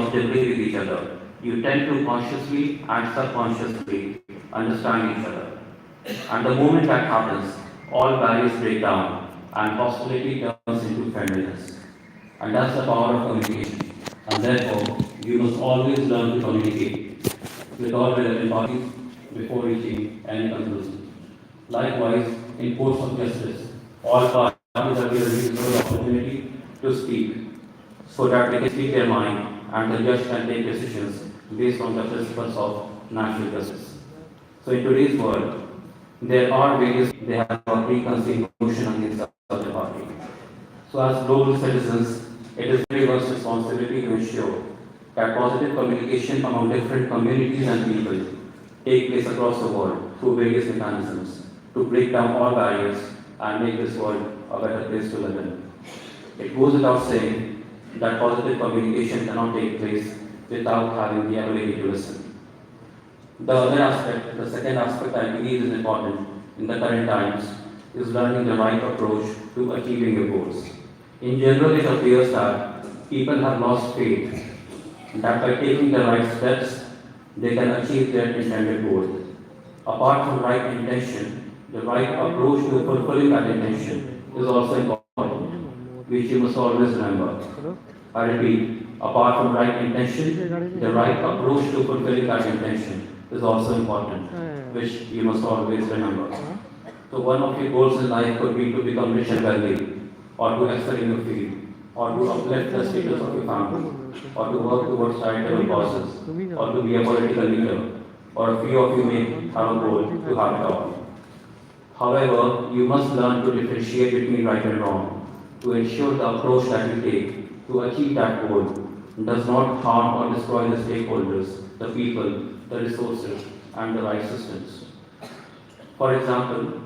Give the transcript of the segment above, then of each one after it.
positively with each other. You tend to consciously and subconsciously understand each other. And the moment that happens, all barriers break down and hostility turns into friendliness. And that's the power of communication. And therefore, you must always learn to communicate with all relevant parties before reaching any conclusion. Likewise, in courts of justice, all parties are given reasonable opportunity to speak so that they can speak their mind and the judge can take decisions based on the principles of natural justice. So in today's world, there are various they have a preconceived notion against the other party. So as global citizens, it is everyone's responsibility to ensure that positive communication among different communities and people take place across the world through various mechanisms to break down all barriers and make this world a better place to live in. It goes without saying that positive communication cannot take place without having the ability to listen. The other aspect, the second aspect I believe is important in the current times, is learning the right approach to achieving your goals. In general, it appears that people have lost faith that by taking the right steps, they can achieve their intended goal. Apart from right intention, the right approach to fulfilling that intention is also important, which you must always remember. I repeat, apart from right intention, the right approach to fulfilling that intention is also important, which you must always remember. So one of your goals in life could be to become rich and wealthy, or to excel in your field, or to uplift the status of your family, or to work towards charitable causes, or to be a political leader, or a few of you may have a goal to have it all. However, you must learn to differentiate between right and wrong, to ensure the approach that you take to achieve that goal does not harm or destroy the stakeholders, the people, the resources, and the right systems. For example,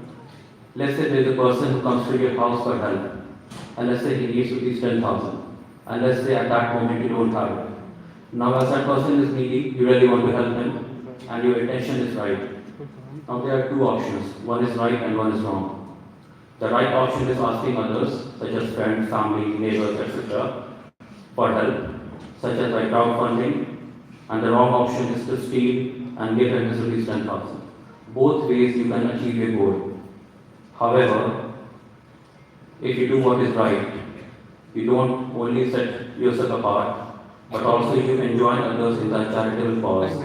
let's say there is a person who comes to your house for help, and let's say he needs rupees 10,000, and let's say at that moment you don't have it. Now, as that person is needy, you really want to help him, and your intention is right. Now, there are two options: one is right and one is wrong. The right option is asking others, such as friends, family, neighbors, etc., for help, such as by crowdfunding, and the wrong option is to steal and give him his rupees 10,000. Both ways you can achieve your goal. However, if you do what is right, you don't only set yourself apart, but also you can join others in the charitable cause,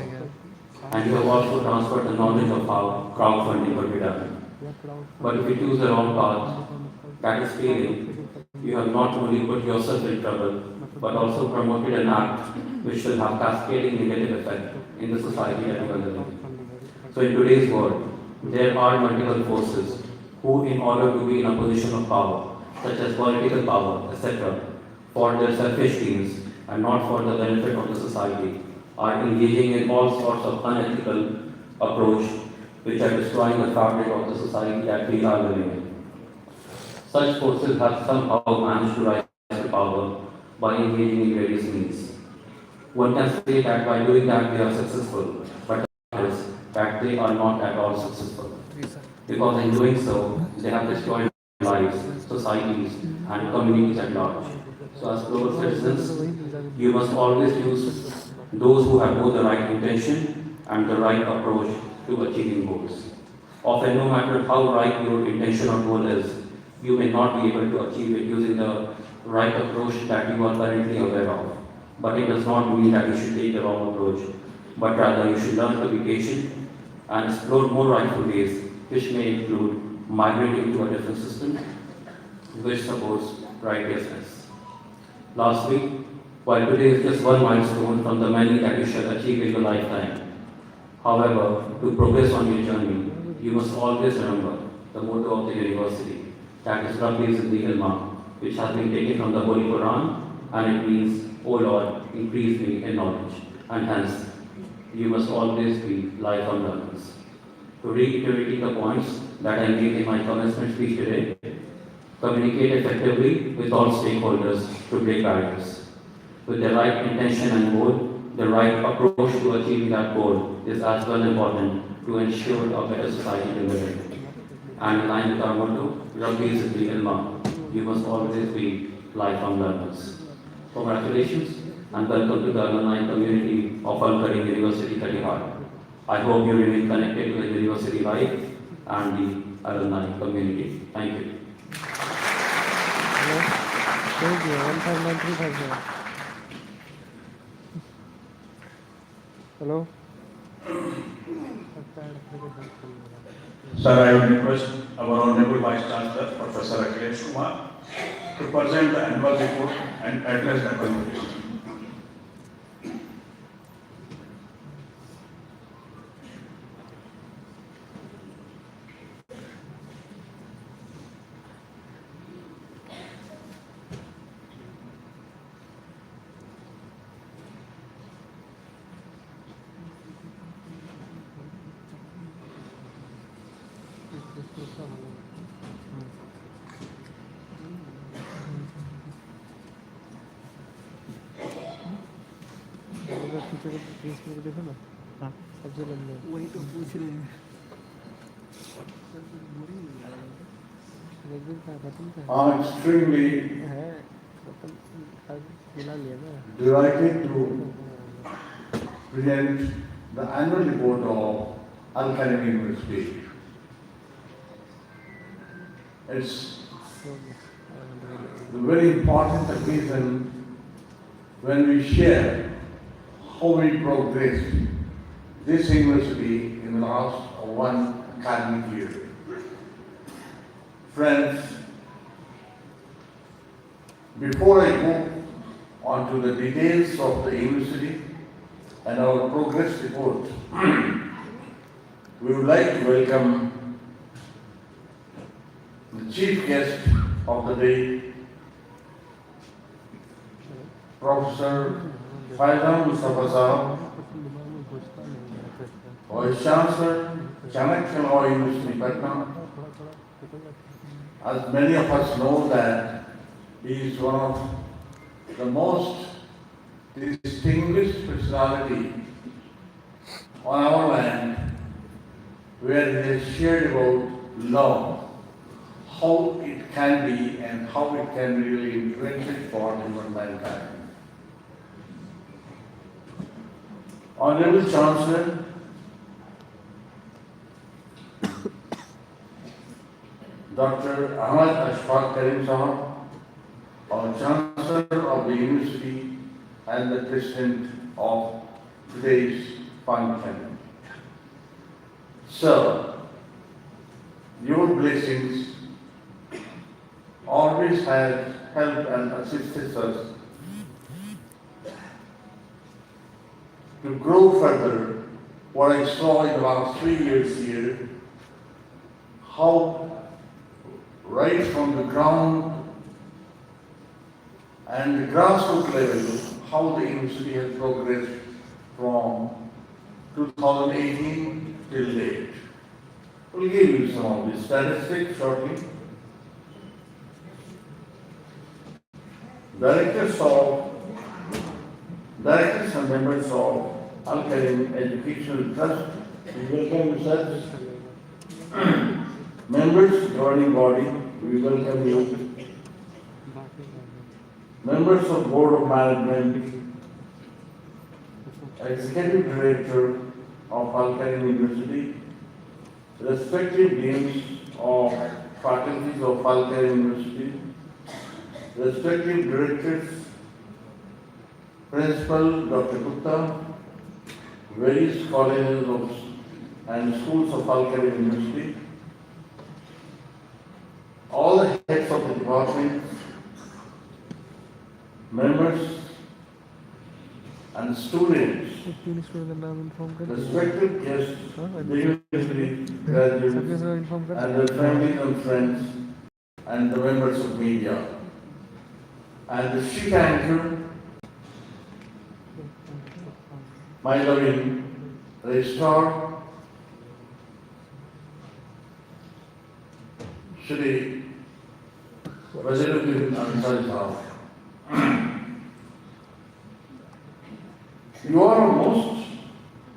and you have also transferred the knowledge of how crowdfunding could be done. But if you choose the wrong path, that is failing, you have not only put yourself in trouble, but also promoted an act which will have cascading negative effect in the society that you are living in. So in today's world, there are multiple forces who, in order to be in a position of power, such as political power, etc., for their selfish gains and not for the benefit of the society, are engaging in all sorts of unethical approach which are destroying the fabric of the society that we are living in. Such forces have somehow managed to rise to power by engaging in various means. One can say that by doing that they are successful, but the fact is that they are not at all successful. Because in doing so, they have destroyed lives, societies, and communities at large. So as global citizens, you must always use those who have both the right intention and the right approach to achieving goals. Often, no matter how right your intention or goal is, you may not be able to achieve it using the right approach that you are currently aware of. But it does not mean that you should take the wrong approach, but rather you should learn to be patient and explore more rightful ways, which may include migrating to a different system which supports righteousness. Lastly, while today is just one milestone from the many that you shall achieve in your lifetime, however, to progress on your journey, you must always remember the motto of the university, that is Rabbi Zidni Ilma, which has been taken from the Holy Quran, and it means, O Lord, increase me in knowledge. And hence, you must always be lifelong learners. To reiterate the points that I made in my commencement speech today, communicate effectively with all stakeholders to break barriers. With the right intention and goal, the right approach to achieving that goal is as well important to ensure a better society to live in. And in line with our motto, Rabbi Zidni Ilma, you must always be lifelong learners. Congratulations and welcome to the alumni community of Al-Karim University, Katihar. I hope you remain connected to the university life and the alumni community. Thank you. Thank you. 15935. Hello. Sir, I would request our Honorable Vice Chancellor, Professor Akhilesh Kumar, to present the annual report and address the convocation. देखो ना, हाँ सबसे लंबे वही तो पूछ रहे हैं। I'm extremely delighted to present the annual report of Al-Karim University. It's a very important occasion when we share how we progressed this university in the last one academic year. Friends, before I go on to the details of the university and our progress report, we would like to welcome the chief guest of the day, Professor Faizan Mustafa Sahab, Vice Chancellor, Chanakya Law University, Patna. As many of us know that he is one of the most distinguished personality on our land, where he has shared about love, how it can be and how it can really influence it for human mankind. Honorable Chancellor, Dr. Ahmad Al-Karim Sahab, our Chancellor of the University and the President of today's function. Sir, your blessings always have helped and assisted us to grow further. What I saw in the last 3 years here, how right from the ground and the grassroots level, how the university has progressed from 2018 till date. We'll give you some of the statistics shortly. Directors and members of Al-Karim Educational Trust, we welcome you, sir. Members, governing body, we welcome you. Members of Board of Management, Executive Director of Al-Karim University, respective deans of faculties of Al-Karim University, respective directors, Principal Dr. Gupta, various colleges and schools of Al-Karim University, all the heads of the departments, members and students, respective guests, the university graduates, and their families and friends, and the members of media, and the chief anchor, my loving registrar, Shri Waziruddin Ansari Sahab. You are most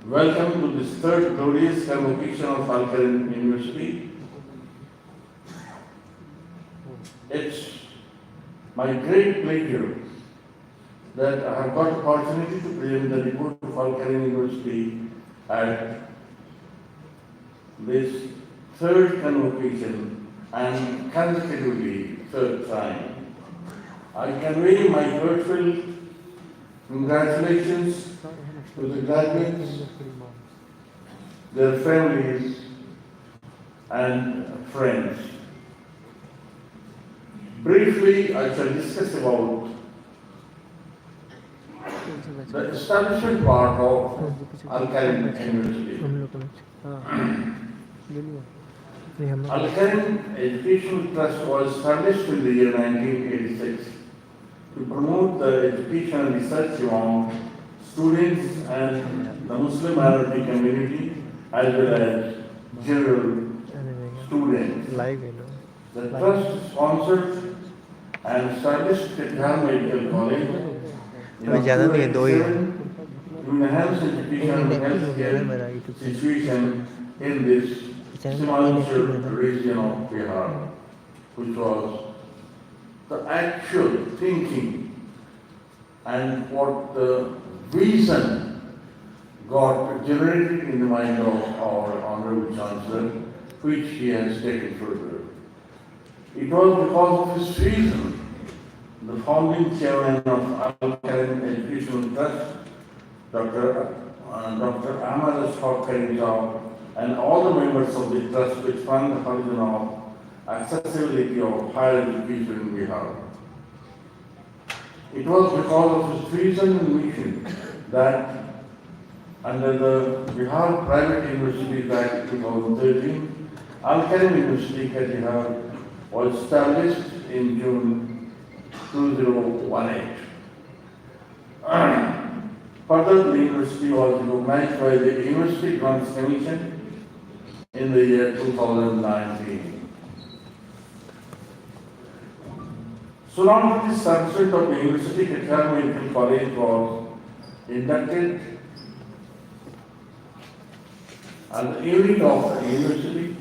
welcome to this third glorious convocation of Al-Karim University. It's my great pleasure that I have got the opportunity to present the report of Al-Karim University at this third convocation and consecutively third time. I convey my heartfelt congratulations to the graduates, their families, and friends. Briefly, I shall discuss about the establishment part of Al-Karim University. Al-Karim Educational Trust was established in the year 1986 to promote the education and research among students and the Muslim minority community as well as general students. The trust sponsored and established Katihar Medical College in ज़्यादा नहीं है, दो ही है। 1987 to enhance education and healthcare situation in this Simanchalak region of Bihar, which was the actual thinking and what the vision got generated in the mind of our Honorable Chancellor, which he has taken further. It was because of his vision, the founding chairman of Al-Karim Educational Trust, Dr. Ahmad Al-Karim, and all the members of the trust which fund the horizon of accessibility of higher education in Bihar. It was because of his vision and mission that under the Bihar Private Universities Act 2013, Al-Karim University, Katihar, was established in June 2018. Further, the university was recognized by the University Grants Commission in the year 2019. Soon after the establishment of the University, Katihar Medical College was inducted as the unit of the university.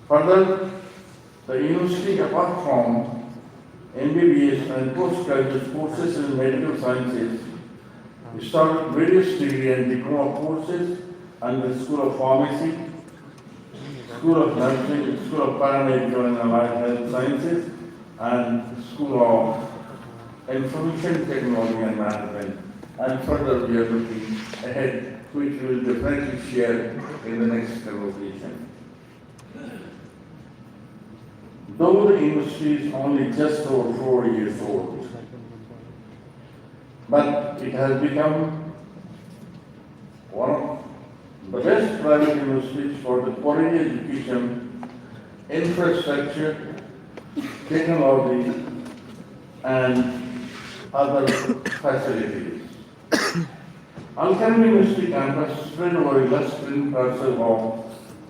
Further, the university, apart from MBBS and postgraduate courses in medical sciences, started various degree and diploma courses under the School of Pharmacy, School of Nursing, School of Paramedical and Allied Health Sciences, and School of Information Technology and Management. And further, we are looking ahead, which we will definitely share in the next convocation. Though the university is only just over 4 years old, but it has become one of the best private universities for the quality education, infrastructure, technology, and other facilities. Al-Karim University campus spread over a lush-green parcel of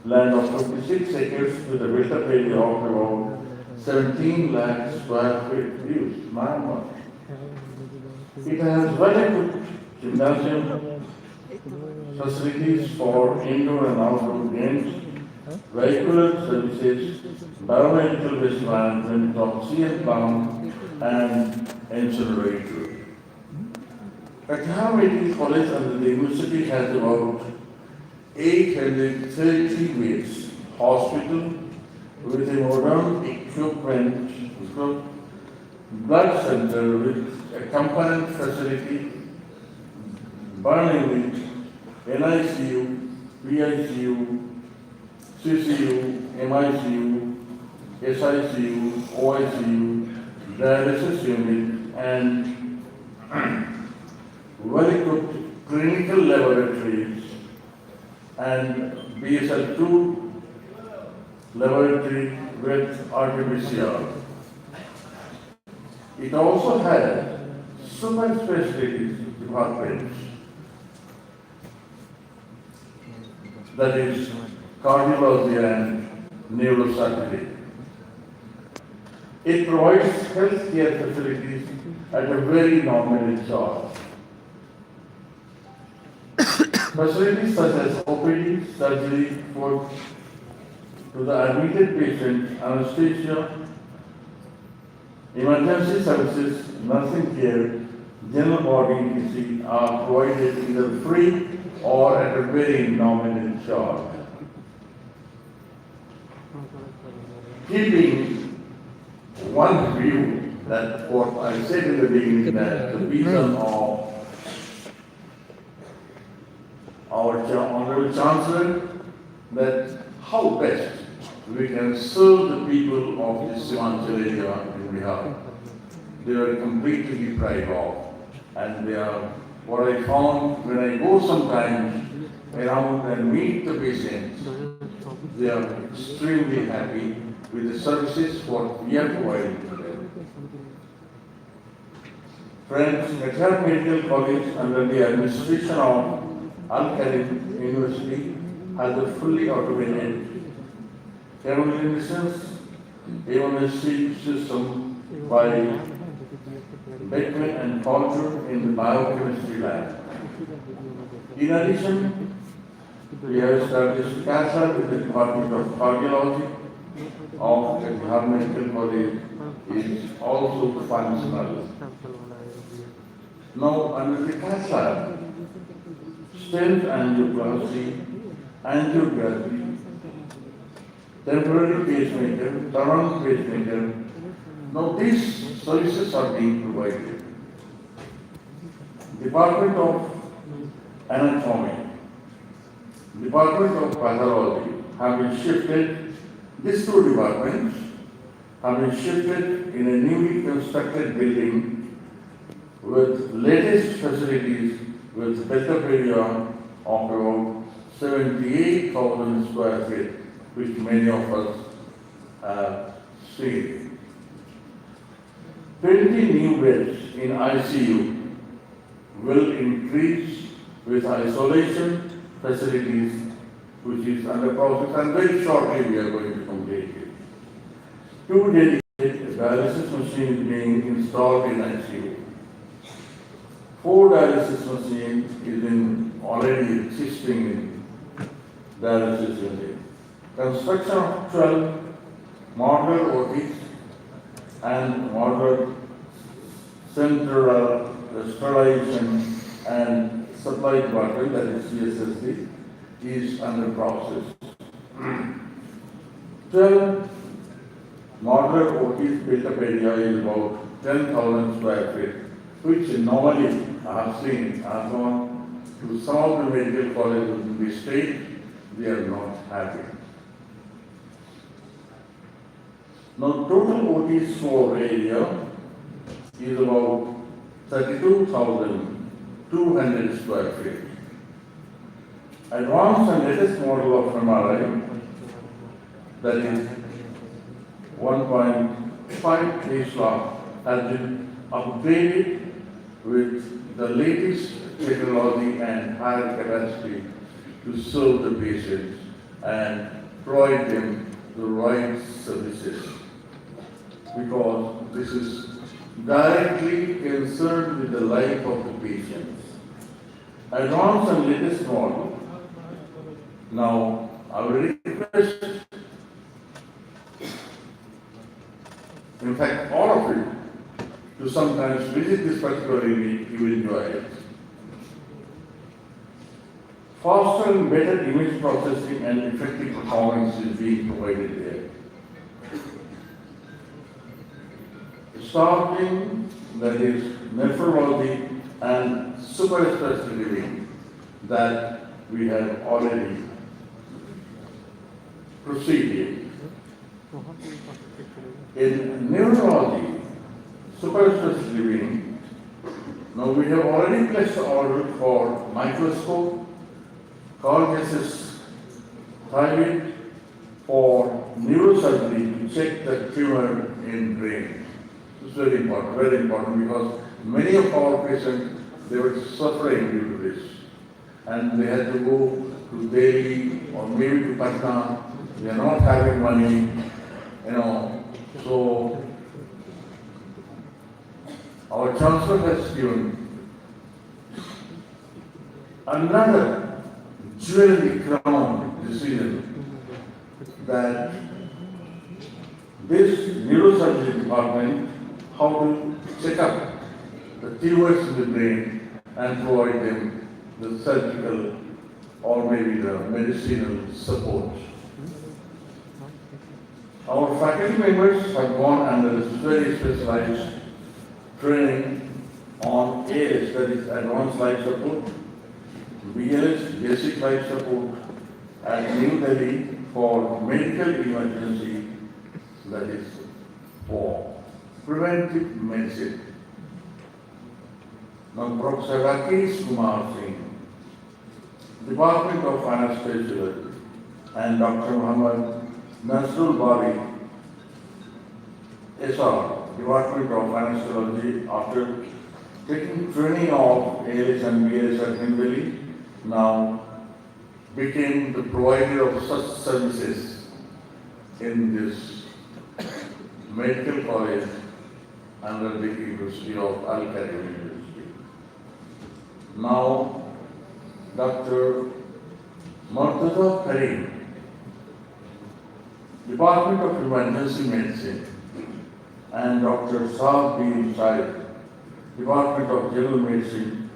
land of 56 acres with a built-up area of about 17 lakh square feet views. It has well-equipped gymnasium, facilities for indoor and outdoor games, vehicular services, biomedical waste management, oxygen plant, and incinerator. Katihar Medical College under the university has about 830 beds, hospital with a modern equipment, blood center with a component facility, burning unit, NICU, PICU, CCU, MICU, SICU, OICU, dialysis unit, and well-equipped clinical laboratories and BSL-2 laboratory with RT-PCR. It also has super specialties departments, that is cardiology and neurosurgery. It provides healthcare facilities at a very nominal charge. Facilities such as OPD, surgery, food, to the admitted patient, anesthesia, emergency services, nursing care, general body PC are provided either free or at a very nominal charge. Keeping one view that what I said in the beginning, that the vision of our Honorable Chancellor, that how best we can serve the people of this Simanchal area in Bihar. They are completely deprived of, and they are, what I found when I go sometimes around and meet the patients, they are extremely happy with the services what we are providing to them. Friends, Katihar Medical College under the administration of Al-Karim University has a fully automated thermogenesis A1SC system by Beckman and Culture in the biochemistry lab. In addition, we have established Katihar with the Department of Cardiology of Katihar Medical College is also functional. Now, under the Katihar, stent angioplasty, angiography, temporary pacemaker, permanent pacemaker. Now these services are being provided. Department of Anatomy, Department of Pathology have been shifted, these two departments have been shifted in a newly constructed building with latest facilities with better area of around 78,000 square feet, which many of us have seen. 20 new beds in ICU will increase with isolation facilities, which is under process, and very shortly we are going to complete it. 2 dedicated dialysis machines being installed in ICU. 4 dialysis machines is already existing in dialysis unit. Construction of 12 modular OTs and modular central sterilization and supply department, that is CSSD, is under process. 12 modular OTs built-up area is about 10,000 square feet, which normally I have seen, I have gone to some of the medical colleges in the state, they are not happy. Now, total OT store area is about 32,200 square feet. Advanced and latest model of MRI, that is 1.5 Tesla, has been upgraded with the latest technology and higher capacity to serve the patients and provide them the right services. Because this is directly concerned with the life of the patients. Advanced and latest model. Now, I will request, in fact, all of you, to sometimes visit this particular area, you will enjoy it. Faster and better image processing and effective performance is being provided there. Starting, that is nephrology and super specialty that we have already proceeded. In neurology, super specialty wing, now we have already placed the order for microscope, Colgasis thyroid for neurosurgery to check the tumor in brain. It's very important because many of our patients, they were suffering due to this. And they had to go to Delhi or maybe to Patna. They are not having money, so our chancellor has given another jewelry crown decision that this neurosurgery department, how to check up the tumors in the brain and provide them the surgical or maybe the medicinal support. Our faculty members have gone under this very specialized training on ALS, that is Advanced Life Support, BLS, Basic Life Support, at New Delhi for medical emergency, that is for preventive medicine. Now, Professor Rakesh Kumar Singh, Department of Anesthesiology, and Dr. Muhammad Nasrul Bari, SR, Department of Anesthesiology, after taking training of ALS and BLS at New Delhi, now became the provider of such services in this medical college under the University of Al-Karim University. Now, Dr. Al-Karim, Department of Emergency Medicine, and Dr. Saad bin Said, Department of General Medicine,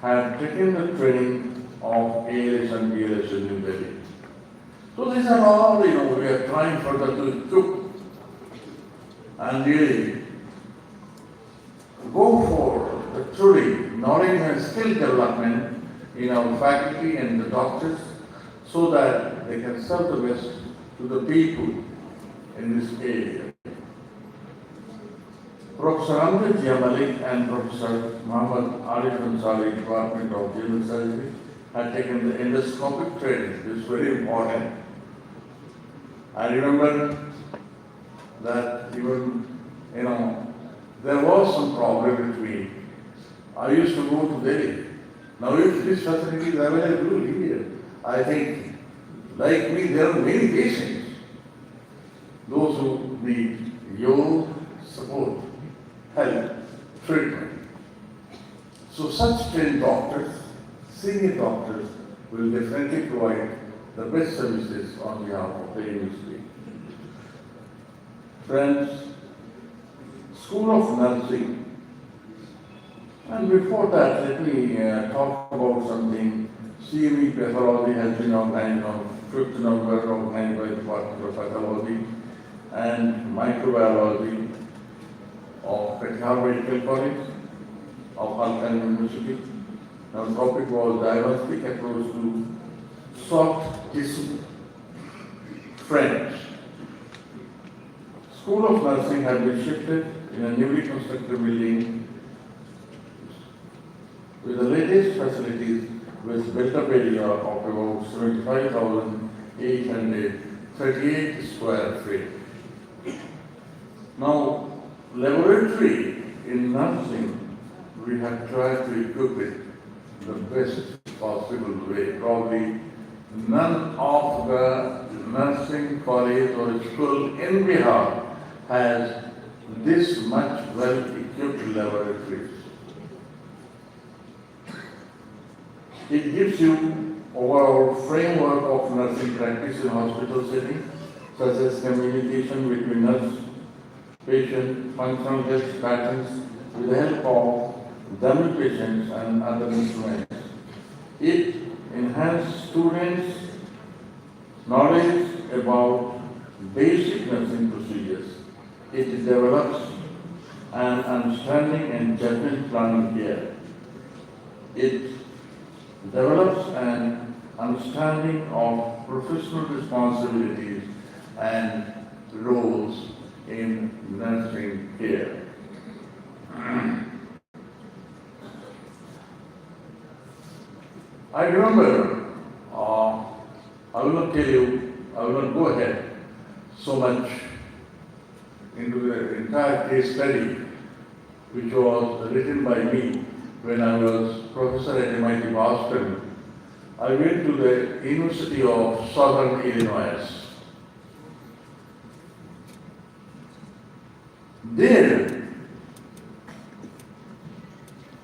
have taken the training of ALS and BLS in New Delhi. So these are all, we are trying further to equip and really go for the truly knowledge and skill development in our faculty and the doctors so that they can serve the best to the people in this area. Professor Amjad Malik and Professor Muhammad Arif Ansari, Department of General Surgery, had taken the endoscopic training. This is very important. I remember that even, there was some problem with me. I used to go to Delhi. Now if this facility is available here, I think, like me, there are many patients, those who need your support, help, treatment. So such trained doctors, senior doctors, will definitely provide the best services on behalf of the university. Friends, School of Nursing. And before that, let me talk about something. CME pathology has been organized on 5th November, organized by the Department of Pathology and Microbiology of Katihar Medical College of Al-Karim University. Now, the topic was diagnostic approach to soft tissue. Friends, School of Nursing has been shifted in a newly constructed building with the latest facilities with built-up area of about 75,838 square feet. Now, laboratory in nursing, we have tried to equip it the best possible way. Probably none of the nursing college or school in Bihar has this much well-equipped laboratories. It gives you overall framework of nursing practice in hospital setting, such as communication between nurse, patient, functional test patterns with the help of dummy patients and other instruments. It enhances students' knowledge about basic nursing procedures. It develops an understanding and judgment planning care. It develops an understanding of professional responsibilities and roles in nursing care. I remember, I will not tell you, I will not go ahead so much into the entire case study which was written by me when I was professor at MIT Boston. I went to the University of Southern Illinois. There,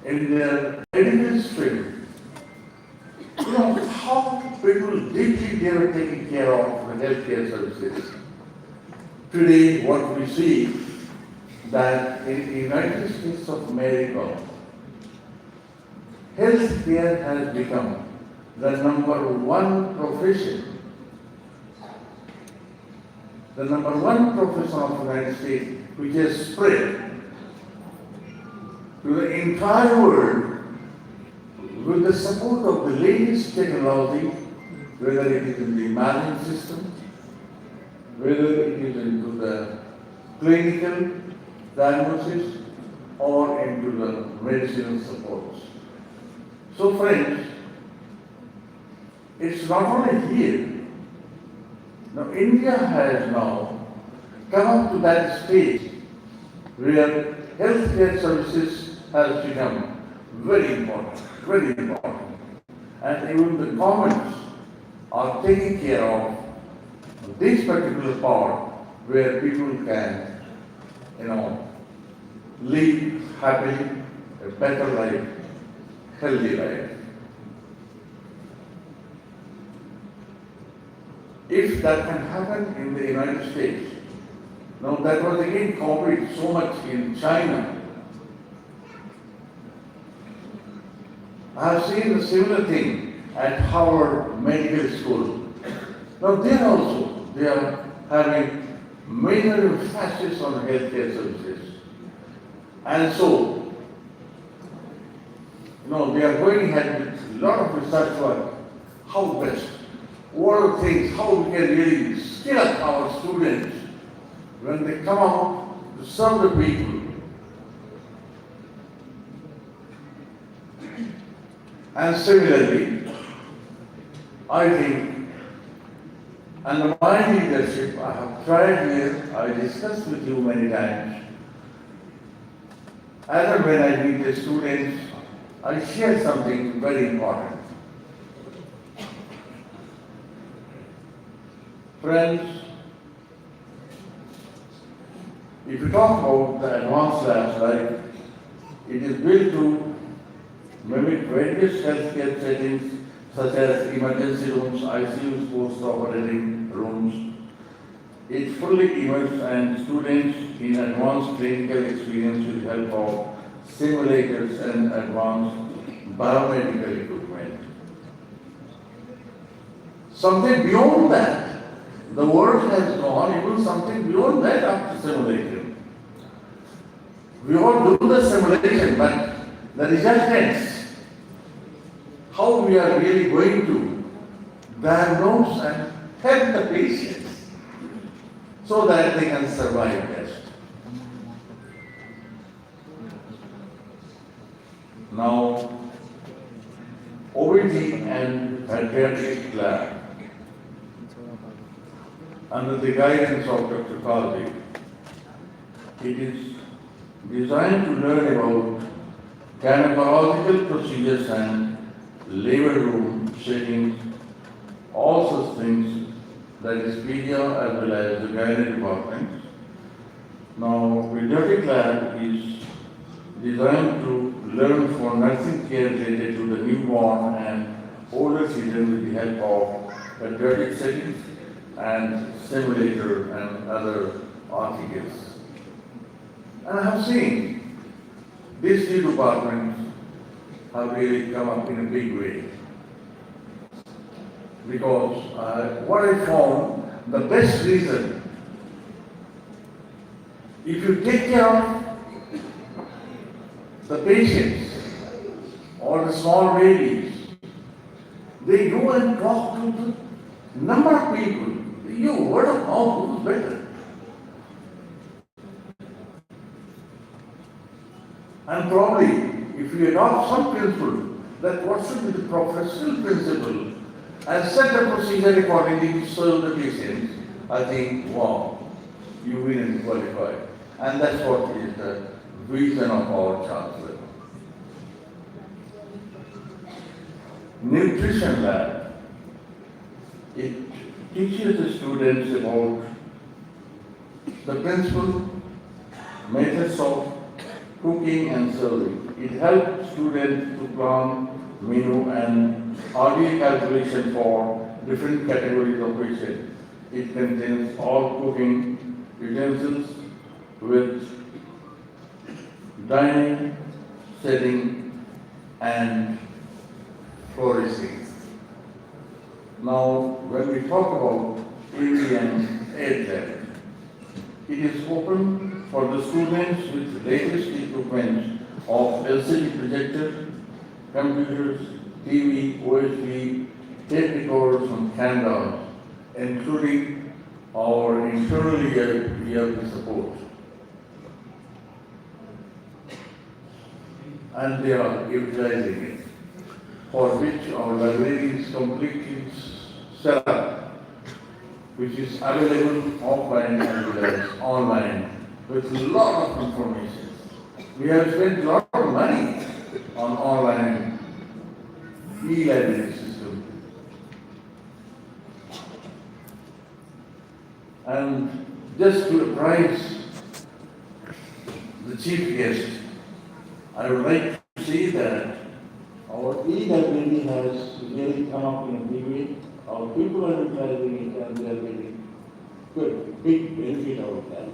in their medical stream, how people deeply they were taking care of the healthcare services. Today, what we see, that in the United States of America, healthcare has become the number one profession. The number one profession of the United States, which has spread to the entire world with the support of the latest technology, whether it is in the imaging system, whether it is into the clinical diagnosis or into the medicinal supports. So friends, it's not only here. Now India has now come up to that stage where healthcare services has become very important, very important. And even the governments are taking care of this particular part where people can, live happily, a better life, healthy life. If that can happen in the United States, now that was again copied so much in China. I have seen a similar thing at Harvard Medical School. Now there also, they are having major emphasis on healthcare services. And so, they are going ahead with a lot of research work. How best? What are the things, how we can really skill up our students when they come out to serve the people. And similarly, I think, under my leadership, I have tried here, I discussed with you many times, and when I meet the students, I share something very important. Friends, if you talk about the advanced labs, like it is built to mimic various healthcare settings such as emergency rooms, ICUs, post-operating rooms. It fully immerses and students in advanced clinical experience with the help of simulators and advanced biomedical equipment. Something beyond that, the world has gone even something beyond that after simulation. We all do the simulation, but the resultants, how we are really going to diagnose and help the patients so that they can survive best. Now, OBG and pediatric lab, under the guidance of Dr. Kaldi, it is designed to learn about gynecological procedures and labor room settings, all such things, that is pedia as well as the gynae department. Now, pediatric lab is designed to learn for nursing care related to the newborn and older children with the help of pediatric settings and simulator and other articles. And I have seen these two departments have really come up in a big way. Because what I found, the best reason, if you take care of the patients or the small babies, they go and talk to the number of people. Your word of mouth is better. And probably, if you adopt some principle, that what should be the professional principle, and set the procedure accordingly to serve the patients, I think, wow, you win and qualify. And that's what is the vision of our Chancellor. Nutrition lab. It teaches the students about the principle, methods of cooking and serving. It helps students to plan menu and RDA calculation for different categories of patients. It contains all cooking utensils with dining, setting, and flourishing. Now, when we talk about EV and EdTech, it is open for the students with latest equipment of LCD projector, computers, TV, OSB, tape recorders and cameras, including our internal ERP support. And they are utilizing it, for which our library is completely set up, which is available offline as well as online, with a lot of information. We have spent a lot of money on online e-library system. And just to apprise the chief guest, I would like to say that our e-library has really come up in a big way. Our people are utilizing it and they are getting good, big benefit out of that.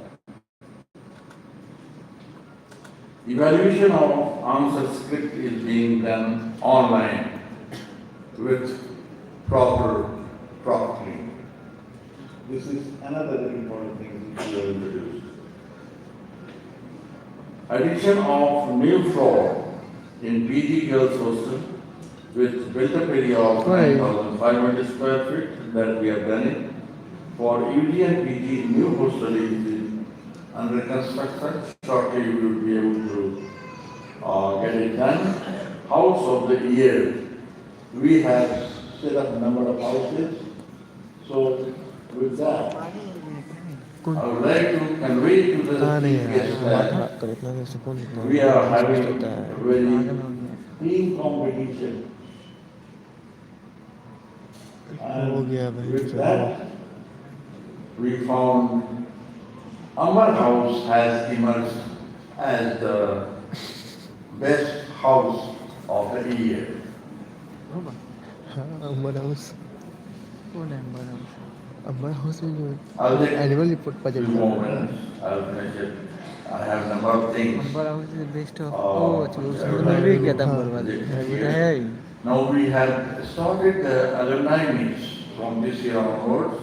Evaluation of answer script is being done online with proper cleaning. This is another very important thing which we have introduced. Addition of new floor in PG Girls Hostel with built-up area of 9,500 square feet that we have done it. For UG and PG, new hostel is under construction. Shortly you will be able to get it done. House of the year. We have set up a number of houses. So with that, I would like to convey to the chief guest that we are having a very clean competition. And with that, we found Amar House has emerged as the best house of the year. Amber house कौन है अंबर house अंबर house में जो I'll take annual report पर few चलता more है minutes. I'll finish it. I have a number of things. Amber house is best of Oh, ओ चलो उसमें मैं भी गया था अंबर वाले वो तो है ही Now we have started the alumni meets from this year onwards,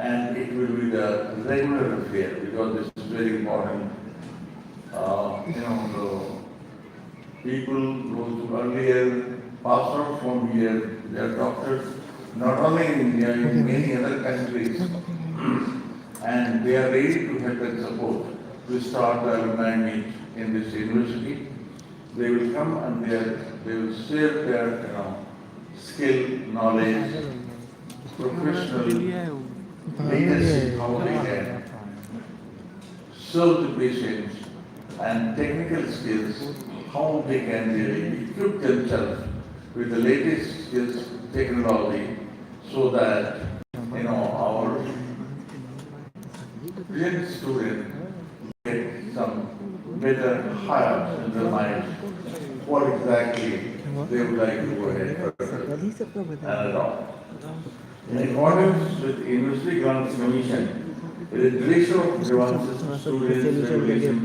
and it will be the regular affair because this is very important. The people who earlier passed out from here, they are doctors, not only in India, in many other countries, and they are ready to help and support to start the alumni meet in this university. They will come and they will share their skill, knowledge, professional leadership, how they can serve the patients, and technical skills, how they can really equip themselves with the latest skills, technology, so that our brilliant students get some better hires in their minds. What exactly they would like to go ahead further and adopt. In accordance with University Grants Commission, the Direction of Grievances to Students Regulation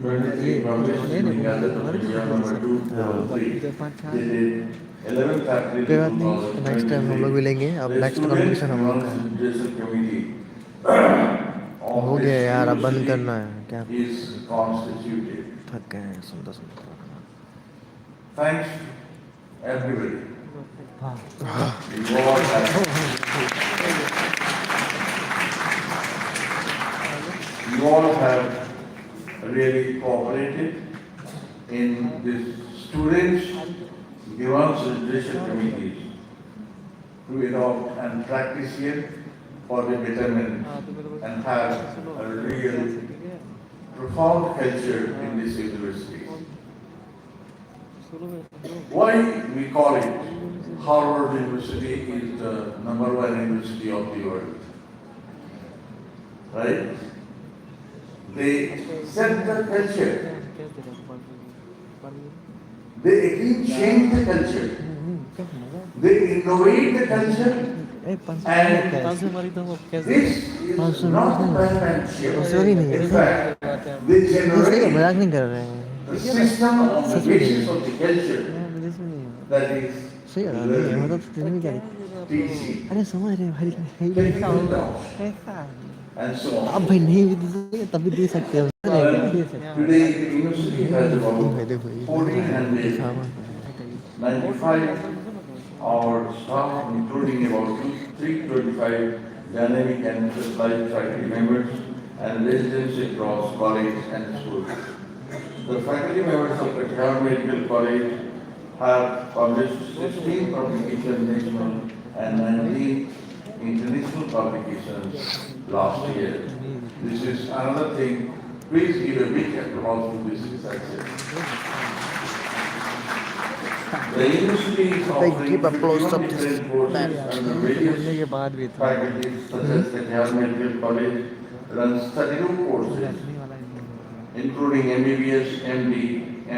23 published in the Gazette of India number 203, dated 11th April कोई बात नहीं next time हम लोग मिलेंगे अब next convocation हम लोग का हो गया यार अब बंद करना है क्या is constituted. थक गए हैं सुनता सुनता Thanks everybody. हाँ You all have really cooperated in this students' grievance resolution committees to adopt and practice here for the betterment and have a real profound culture in this university. Why we call it Harvard University is the #1 university of the world. Right? They set the culture. They again change the culture. They innovate the culture. And this is not bad. In fact, they generate मजाक नहीं कर रहे हैं the system on the सच में नहीं basis है of the culture यार विदेश में नहीं है that is सही है नहीं है मतलब दिल्ली में क्या है teaching, अरे समझ रहे हैं भाई भाई technical doubts, कैसा and so on. आप भाई नहीं भी दे सकते तभी दे सकते हो नहीं क्या दे सकते हो Today, the university has about भाई देखो ये 1495 our staff, including about 325 dynamic and life faculty members and residents across college and schools. The faculty members of Katihar Medical College have published 16 publications national and 19 international publications last year. This is another thing. Please give a big applause to this success. The university is offering give applause to 51 this different courses under various बोलने के बाद भी था faculties such as Katihar Medical College runs 32 courses, including MBBS, MD,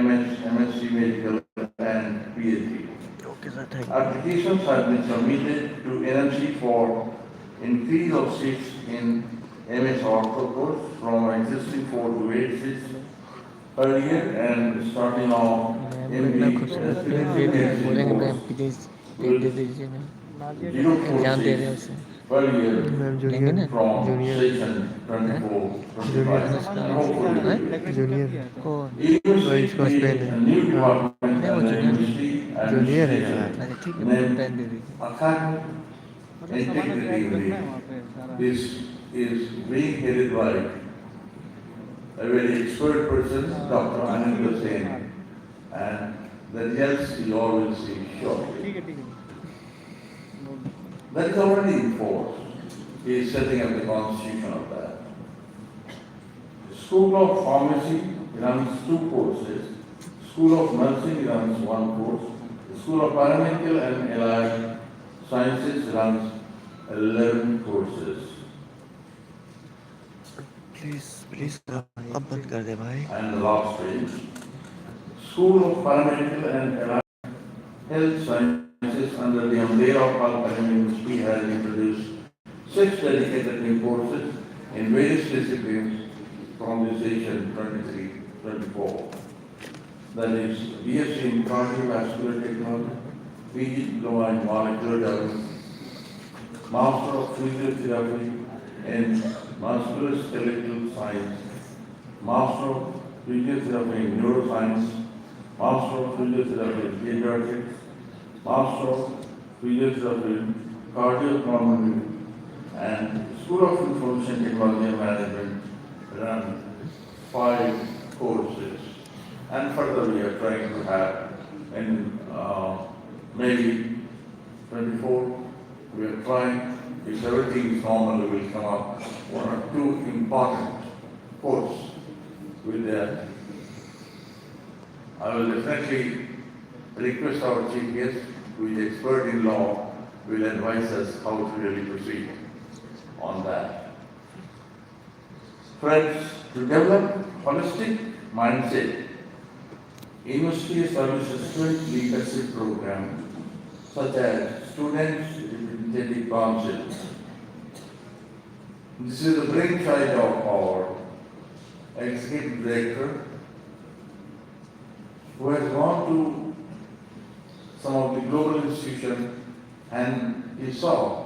MS, MSc Medical, and PhD. Okay sir thank Applications have been submitted to NMC for increase of seats in MS Ortho course from existing 4 to 8 seats per year and starting on MD बोलेंगे मैं please दे दीजिए मैं exam दे रहे हैं उसे per year ma'am from junior session 24, 25 and hopefully junior कौन इसको Spain है। a new department नहीं, वो and the junior university junior है यार अच्छा ठीक है named पेन दे दीजिए Academic Integrity Unit. This is being headed by a very expert person, Dr. Anand Hussain, and the results you all will see shortly. ठीक है That is already in force. He is setting up the constitution of that. The School of Pharmacy runs 2 courses. School of Nursing runs 1 course. The School of Paramedical and Allied Sciences runs 11 courses. Please please अब बंद कर दे भाई And the last page. School of Paramedical and Allied Health Sciences under the umbrella of Al-Karim University has introduced 6 dedicated new courses in various disciplines from the session 23-24. That is BSc in Cardiovascular Technology, PG Diploma in Molecular Development, Master of Physiotherapy in Musculoskeletal Science, Master of Physiotherapy in Neuroscience, Master of Physiotherapy in Pediatrics, Master of Physiotherapy in Cardiopulmonary, and School of Information Technology and Management run 5 courses. And further we are trying to have in maybe 24, we are trying, if everything is normal, we will come up 1 or 2 important courses with that. I will definitely request our chief guest, who is expert in law, will advise us how to really proceed on that. Friends, to develop holistic mindset, university establishes student leadership program such as Students Representative Council. This is the brainchild of our executive director, who has gone to some of the global institutions and he saw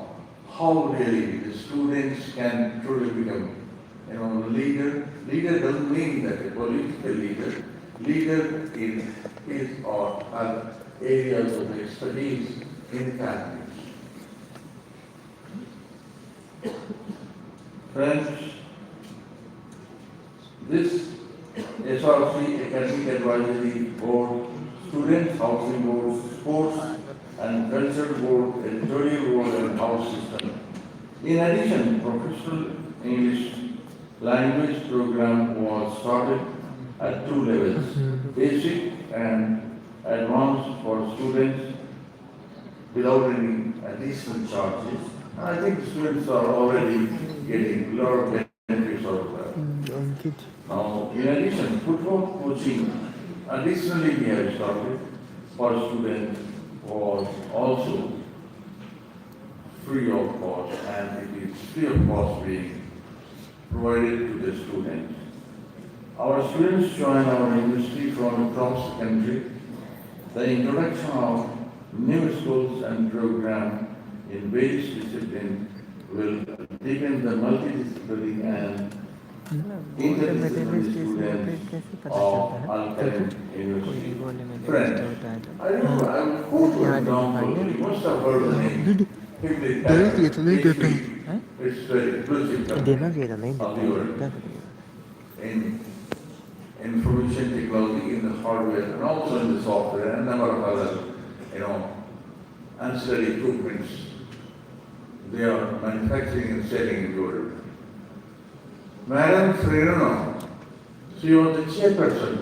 how really the students can truly become, a leader. Leader doesn't mean that a political leader. Leader in his or her areas of expertise in the families. Friends, this SRC Academic Advisory Board, Students Housing Board, Sports and Culture Board, Editorial Board and House System. In addition, professional English language program was started at 2 levels, basic and advanced for students without any additional charges. And I think students are already getting a lot of benefits out of that. Ankit Now, in addition, football coaching, additionally we have started for students was also free of cost, and it is free of cost being provided to the students. Our students join our university from across the country. The introduction of new schools and programs in various disciplines will deepen the multidisciplinary and interdisciplinary students of Al-Karim University. Friend, I remember I quote you an example. You must have heard the name. It's the exclusive देना चाहिए था नहीं of देता the world क्या करेगा in information technology, in the hardware, and also in the software, and a number of other, ancillary equipments they are manufacturing and selling in the world. Madam Sereno, she was the chairperson.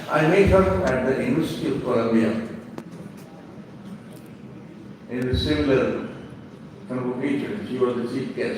I met her at the University of Columbia in a similar convocation. She was the chief guest.